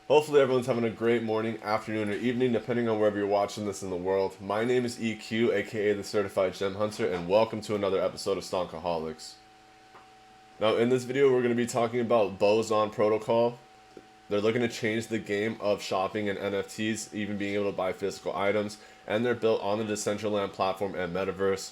Hopefully everyone's having a great morning, afternoon, or evening, depending on wherever you're watching this in the world. My name is EQ, aka the Certified Gem Hunter, and welcome to another episode of Stonkaholics. Now, in this video, we're going to be talking about Boson Protocol. They're looking to change the game of shopping and NFTs, even being able to buy physical items, and they're built on the Decentraland platform and Metaverse.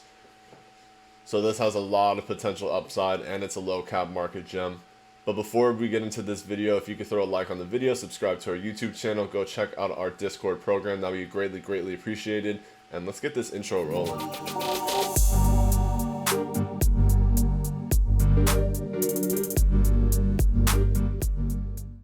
So this has a lot of potential upside, and it's a low cap market gem. But before we get into this video, if you could throw a like on the video, subscribe to our YouTube channel, go check out our Discord program, that would be greatly appreciated. And let's get this intro rolling.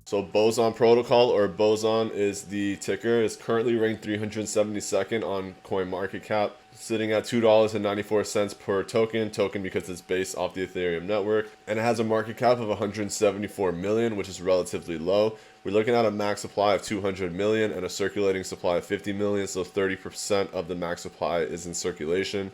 So Boson Protocol, or Boson is the ticker, is currently ranked 372nd on CoinMarketCap, sitting at $2.94 per token because it's based off the Ethereum network, and it has a market cap of 174 million, which is relatively low. We're looking at a max supply of 200 million and a circulating supply of 50 million, so 30% of the max supply is in circulation.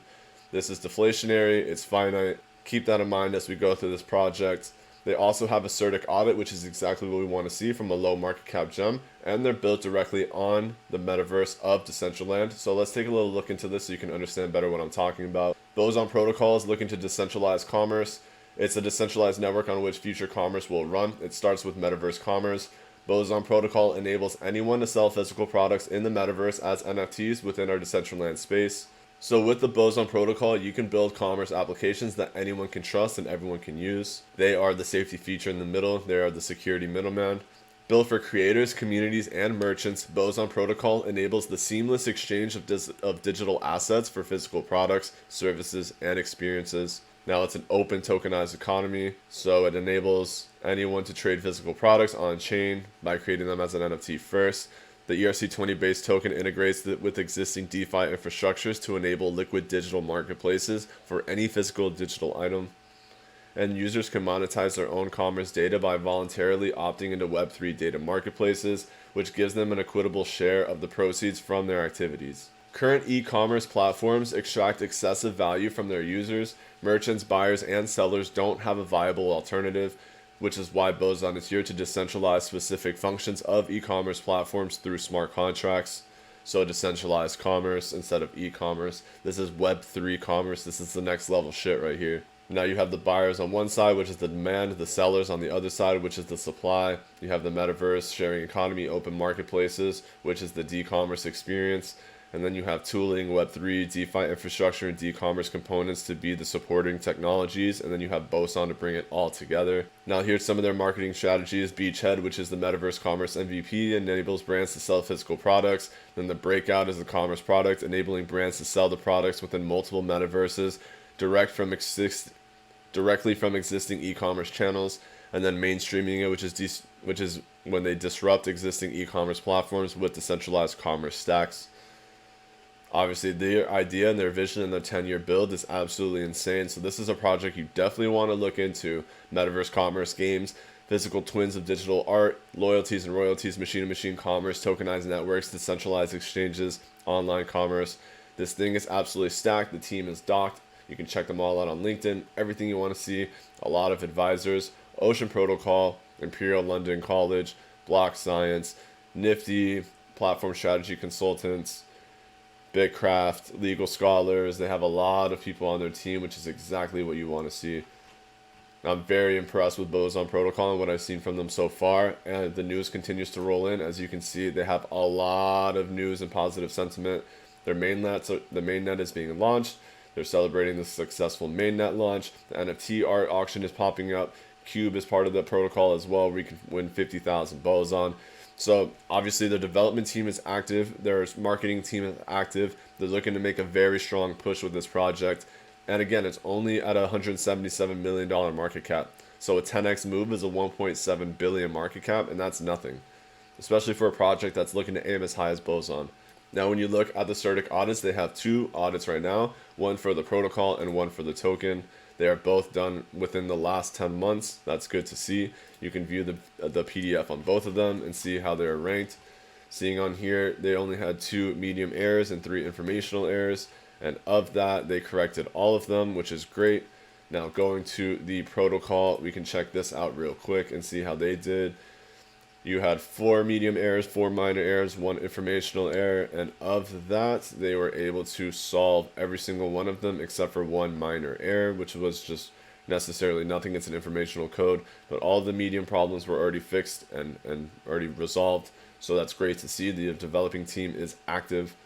This is deflationary, it's finite. Keep that in mind as we go through this project. They also have a CERTIC audit, which is exactly what we want to see from a low market cap gem, and they're built directly on the metaverse of Decentraland. So let's take a little look into this so you can understand better what I'm talking about. Boson Protocol is looking to decentralize commerce. It's a decentralized network on which future commerce will run. It starts with metaverse commerce. Boson Protocol enables anyone to sell physical products in the metaverse as NFTs within our Decentraland space. So with the Boson Protocol, you can build commerce applications that anyone can trust and everyone can use. They are the safety feature in the middle. They are the security middleman. Built for creators, communities, and merchants, Boson Protocol enables the seamless exchange of digital assets for physical products, services, and experiences. Now, it's an open tokenized economy, so it enables anyone to trade physical products on-chain by creating them as an NFT first. The ERC20 base token integrates with existing DeFi infrastructures to enable liquid digital marketplaces for any physical digital item. And users can monetize their own commerce data by voluntarily opting into Web3 data marketplaces, which gives them an equitable share of the proceeds from their activities. Current e-commerce platforms extract excessive value from their users. Merchants, buyers, and sellers don't have a viable alternative, which is why Boson is here to decentralize specific functions of e-commerce platforms through smart contracts. So decentralized commerce instead of e-commerce. This is Web3 commerce. This is the next level shit right here. Now you have the buyers on one side, which is the demand, the sellers on the other side, which is the supply. You have the metaverse, sharing economy, open marketplaces, which is the d-commerce experience. And then you have tooling, Web3, DeFi infrastructure, and d-commerce components to be the supporting technologies. And then you have Boson to bring it all together. Now here's some of their marketing strategies. Beachhead, which is the metaverse commerce MVP, enables brands to sell physical products. Then the breakout is the commerce product, enabling brands to sell the products within multiple metaverses directly from existing e-commerce channels. And then mainstreaming it, which is when they disrupt existing e-commerce platforms with decentralized commerce stacks. Obviously, their idea and their vision and their 10-year build is absolutely insane. So this is a project you definitely want to look into. Metaverse commerce, games, physical twins of digital art, loyalties and royalties, machine-to-machine commerce, tokenized networks, decentralized exchanges, online commerce. This thing is absolutely stacked. The team is docked. You can check them all out on LinkedIn. Everything you want to see. A lot of advisors. Ocean Protocol, Imperial London College, Block Science, Nifty, Platform Strategy Consultants, Bitcraft, legal scholars. They have a lot of people on their team, which is exactly what you want to see. I'm very impressed with Boson Protocol and what I've seen from them so far, and the news continues to roll in. As you can see, they have a lot of news and positive sentiment. The mainnet is being launched. They're celebrating the successful mainnet launch. The NFT art auction is popping up. Cube is part of the protocol as well, where you can win 50,000 Boson. So obviously the development team is active, their marketing team is active. They're looking to make a very strong push with this project. And again, it's only at a $177 million market cap. So a 10x move is a 1.7 billion market cap, and that's nothing, especially for a project that's looking to aim as high as Boson. Now, when you look at the CERTIC audits, they have two audits right now, one for the protocol and one for the token. They are both done within the last 10 months. That's good to see. You can view the PDF on both of them and see how they're ranked. Seeing on here, they only had 2 medium errors and 3 informational errors. And of that, they corrected all of them, which is great. Now going to the protocol, we can check this out real quick and see how they did. You had 4 medium errors, 4 minor errors, 1 informational error, and of that, they were able to solve every single one of them except for 1 minor error, which was just necessarily nothing. It's an informational code, but all the medium problems were already fixed and already resolved. So that's great to see. The developing team is active.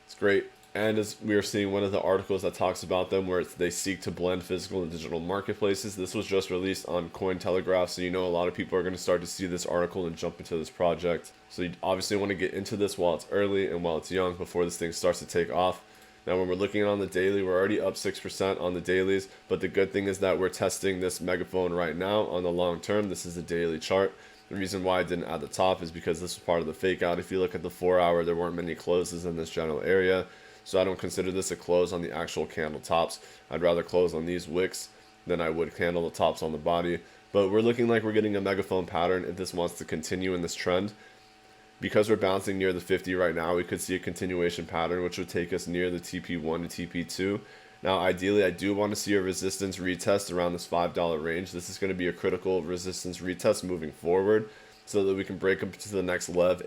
It's great. And as we are seeing one of the articles that talks about them where they seek to blend physical and digital marketplaces. This was just released on Cointelegraph, so you know a lot of people are going to start to see this article and jump into this project. So you obviously want to get into this while it's early and while it's young before this thing starts to take off. Now when we're looking on the daily, we're already up 6% on the dailies, but the good thing is that we're testing this megaphone right now on the long term. This is the daily chart. The reason why I didn't add the top is because this was part of the fake out. If you look at the 4 hour, there weren't many closes in this general area. So I don't consider this a close on the actual candle tops. I'd rather close on these wicks than I would candle the tops on the body. But we're looking like we're getting a megaphone pattern if this wants to continue in this trend. Because we're bouncing near the 50 right now, we could see a continuation pattern, which would take us near the TP1 to TP2. Now, ideally, I do want to see a resistance retest around this $5 range. This is going to be a critical resistance retest moving forward so that we can break up into the next leg,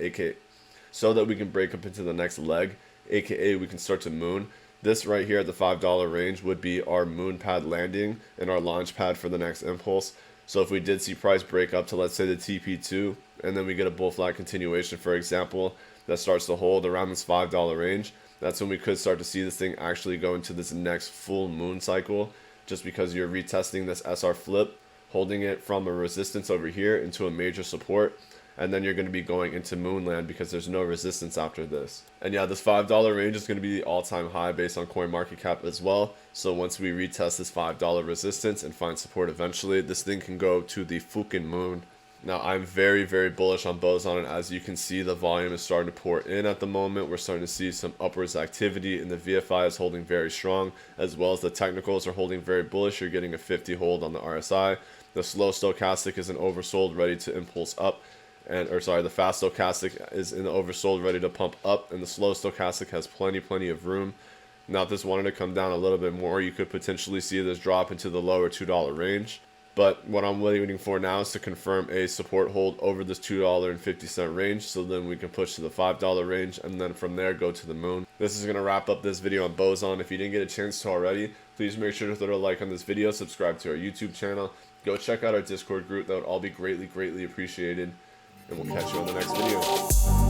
aka we can start to moon. This right here at the $5 range would be our moon pad landing and our launch pad for the next impulse. So if we did see price break up to, let's say, the TP2, and then we get a bull flag continuation, for example, that starts to hold around this $5 range, that's when we could start to see this thing actually go into this next full moon cycle, just because you're retesting this SR flip, holding it from a resistance over here into a major support, and then you're going to be going into moonland because there's no resistance after this. And yeah, this $5 range is going to be the all-time high based on CoinMarketCap as well. So once we retest this $5 resistance and find support eventually, this thing can go to the fucking moon. Now, I'm very, very bullish on Boson, and as you can see, the volume is starting to pour in at the moment. We're starting to see some upwards activity, and the VFI is holding very strong, as well as the technicals are holding very bullish. You're getting a 50 hold on the RSI. The slow stochastic is an oversold, ready to impulse up. The fast stochastic is in the oversold, ready to pump up, and the slow stochastic has plenty of room. Now, if this wanted to come down a little bit more, you could potentially see this drop into the lower $2 range. But what I'm waiting for now is to confirm a support hold over this $2.50 range, so then we can push to the $5 range, and then from there go to the moon. This is going to wrap up this video on Boson. If you didn't get a chance to already, please make sure to throw a like on this video, subscribe to our YouTube channel, go check out our Discord group. That would all be greatly appreciated. And we'll catch you on the next video.